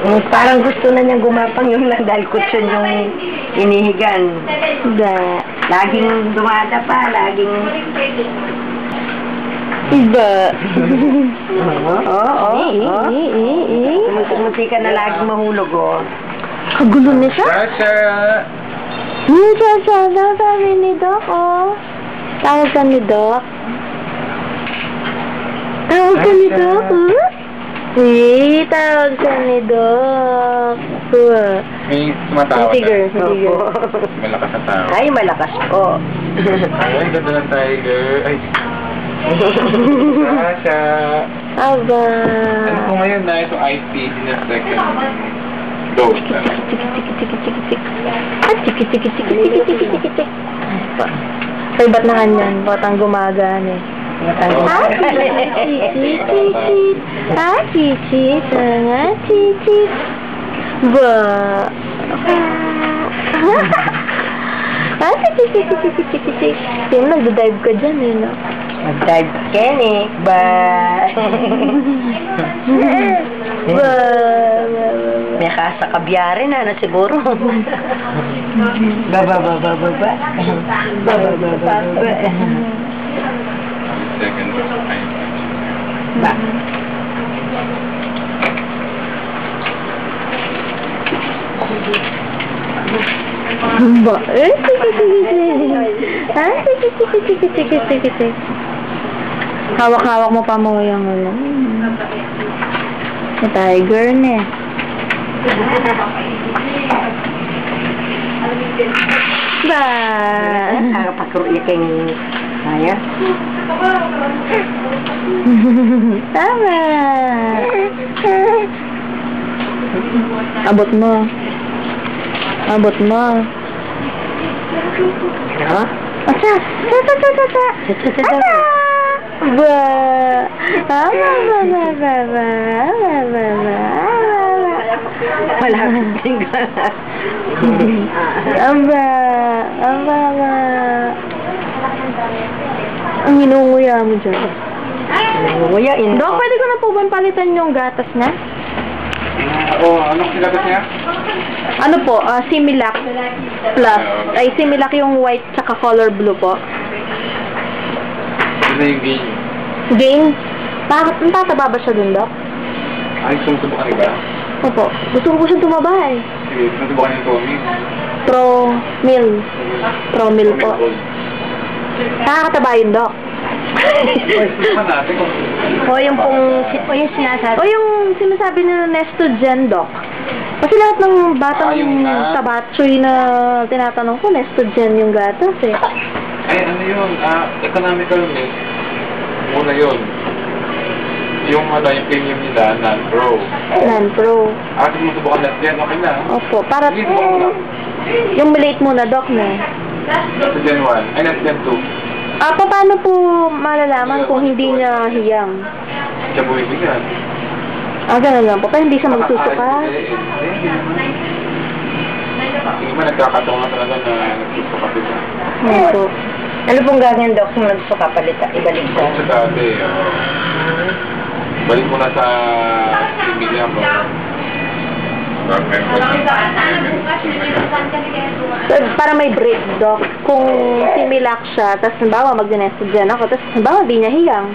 Parang gusto na niyang gumapang yung dahil kutsyon yung inihigan. Iba. Laging dumada pa, laging... Iba. Oo. Munti ka na laging mahulog, oh. Kagulo na siya? Sasha! Sasha, sabi ni Doc, oh. Tawag ka ni Doc. Tawag ka ni Doc, oh. Tawag ka ni Doc. May tumatawag Tiger. Malakas na tao. Ay, malakas po. Ay, ganda ng tiger. Ay. Sasha! Aba. Ano po ngayon na itong IPD na second dose? Ay, ba't na kanyan? Batang gumagaan eh. Chichit. Ba. Chichit. Yung nagda-dive ka dyan eh, no? Mag-dive ka, Kenny. Ba. May kasa kabiyari na siguro. Ba. Second dose of IPD. Ba. Ba. Hawak-hawak mo pa mo yung ulo. Yung tiger na eh. Ba. Nakapagkuruya kayong kaya. Tama. Abot mo. Ha? Asa? Asa? Ba. Malapit din ka. Aba. Ang hinunguya mo dyan. Nguyain. Dok, pwede ko na po ba palitan yung gatas niya? Anong silabas niya? Ano po? Similac Plus. Ay, Similac yung white tsaka color blue po. Ito na yung game. Gain? Natataba ba siya dun, Dok? Ay, sumusubukan ka ba? Opo. Gusto ko siya tumaba eh. Sige, sumusubukan yung Tommy. Promil po. Nakakataba yun, Dok. Subukan natin kung... yung sinasabi. O yung sinasabi nila Nestogen, Doc. Kasi lahat ng batang tabatsoy na tinatanong ko, Nestogen yung gatas eh. Ay, ano yun? Economical mix. Muna yun. Yung premium nila, non-pro. Non-pro. Kung masubukan natin yan, okay na. Opo, para Sige, subukan mo lang. yung malate muna, Doc, na. Sa Gen 1. Ay, nasa Gen 2. Paano po malalaman kung hindi niya hiyang? Siya buwibigan. Ganun lang po. Pero hindi siya magsusuka. Hindi ba nagkakataon nga talaga na nagsusuka sila? Opo. Ano pong gagawin, Dok, kung nagsuka palit, ibalik Sa dati, balik mo na sa Emilia mo. Para may break, Doc. Kung Similac siya, tapos nabawa mag-Nestogen ako, tapos nabawa di niya hiyang.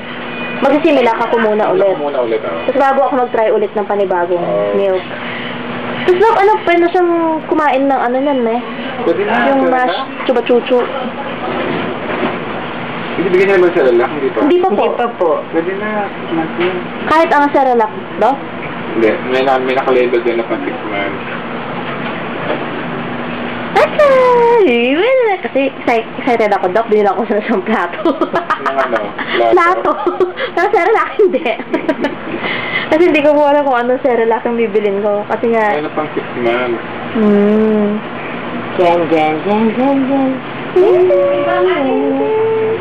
Mag-Similac ako muna ulit. Tapos bago ako mag-try ulit ng panibagong milk. Tapos Doc, pwede siyang kumain ng yan, yung mash chuba-chuchu. Hindi bigyan niya naman sa lalak, hindi pa? Hindi pa po. Pwede na, Kahit ang Cerelac, Doc? Hindi, may naka-label din na pang 6 months. Kasi excited ako, Doc. Binila ko sa isang plato. Plato? Pero Cerelac, hindi. Kasi hindi ko po alam kung anong Cerelac ang bibilin ko. Kasi nga... May na pang 6 months. Jen.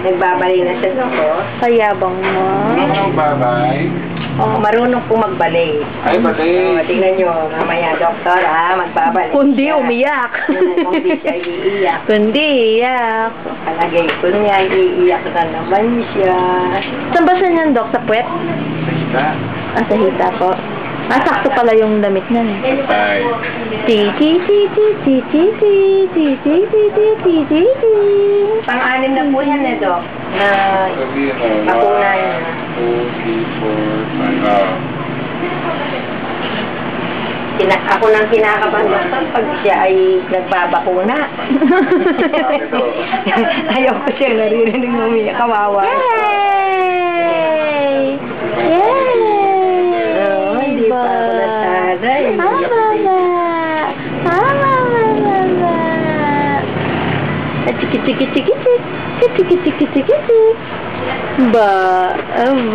Nagbabalik na siya, Dok. Sayabang mo. Bye-bye. Marunong po magbalik. Ay, balik. Tingnan nyo, mamaya, Doktor, magbabalik. Kundi umiyak. Kundi siya iiyak. Kundi iiyak. Palagay ko niya, iiyak na naman siya. Saan ba siya niyan, Dok? Sa puwet? Sa hita. Sa hita po. Ah, sakto pala yung damit niya. Ay. Pang-anim na po yan eh, Dok. Na Sabihin mo, bakuna yun. 2, 3, 4, 5. Ako nang kinakabahan, Doktor, pag siya ay nagbabakuna. Ayaw ko siyang naririnig ng umiyak. Kawawa. Yay! Yay! Oo, hindi pa ako nataray.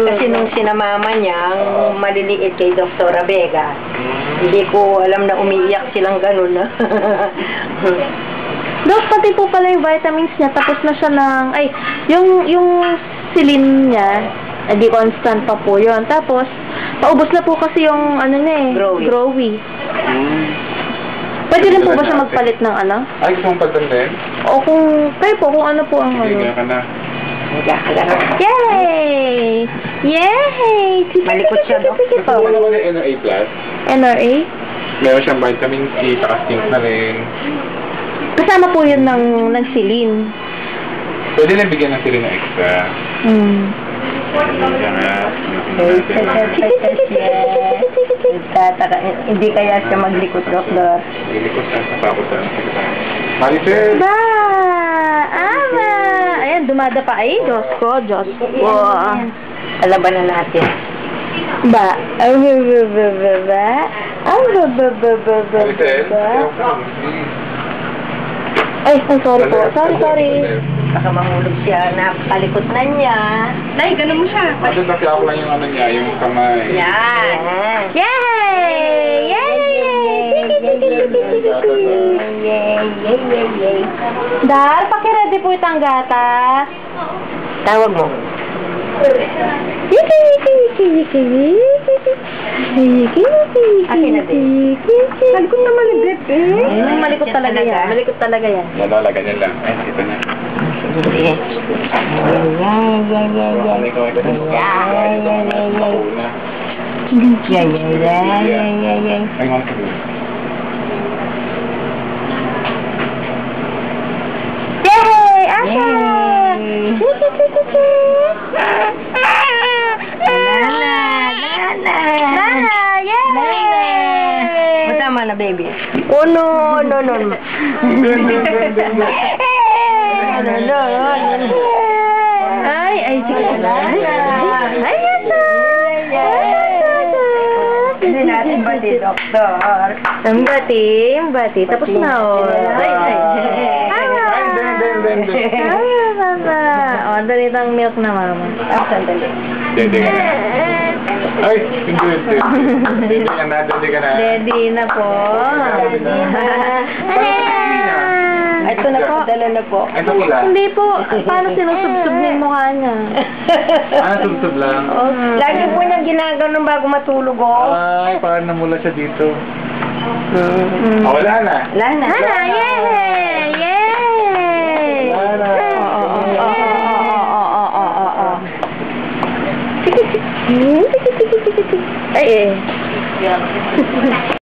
Kasi nung sinamama niya, ang maliliit kay Dr. Vega, hindi ko alam na umiiyak silang ganun na. Dok, pati po pala yung vitamins niya, tapos na siya ng, ay, yung silin niya, di constant pa po yun. Tapos, paubos na po kasi yung, ano niya eh, Growy. Pwede rin po ba siya magpalit ng ano? Ay, gusto mong pagtandem? O kung, kayo po, kung ano po ang Hindi ano. ka na. Yay! Yay! Malikot siya, Dok. Gusto mo naman yung NRA Plus? NRA? Meron siyang vitamin C, saka zinc na rin. Kasama po yun ng silin. Pwede na bigyan ng sila ng extra. Diyan nga. Hindi kaya siya maglikot, Doktor. Lilikot na sa pako sa Maricel! Ba! Ama! Ayan, dumada pa. Ay, Diyos ko, Diyos ko. Alaban na natin. Ba? Maricel? Ay, sorry po. Sorry. Baka mahulog siya na palikot na niya. Nay, ganun mo siya. Kasi nakiyak lang yung ano niya, yung kamay. Yan. Yay! Yay! Dar, pakiready po itang gatas. Tawag mo. Akin na din. Malikot naman ni Beb eh. Malikot talaga yan. Malikot talaga yan. Lala, ganyan lang. Ay, ito na. Sige. Ay, mga sabi. Yay! Asha! Nana! Yay! Tama na, baby. Oh, no. Ay, sige na. Ay, Hindi natin ba di, Doktor? Bati. Tapos na, oh. Oh, dali ng milk na, mama. Sandali. Dede ka na. Ay, hindi. Dede ka na, dede ka na. Ready na po. Ito na po. Dala na po. Ito pula. Hindi po. Paano sinusubsub niya yung mukha niya? Tubtub lang. Lagi po niyang ginaganon bago matulog, oh. Ay, parang namula siya dito. Wala na. Wala na. Yay! Yay! Wala na. Ay, eh.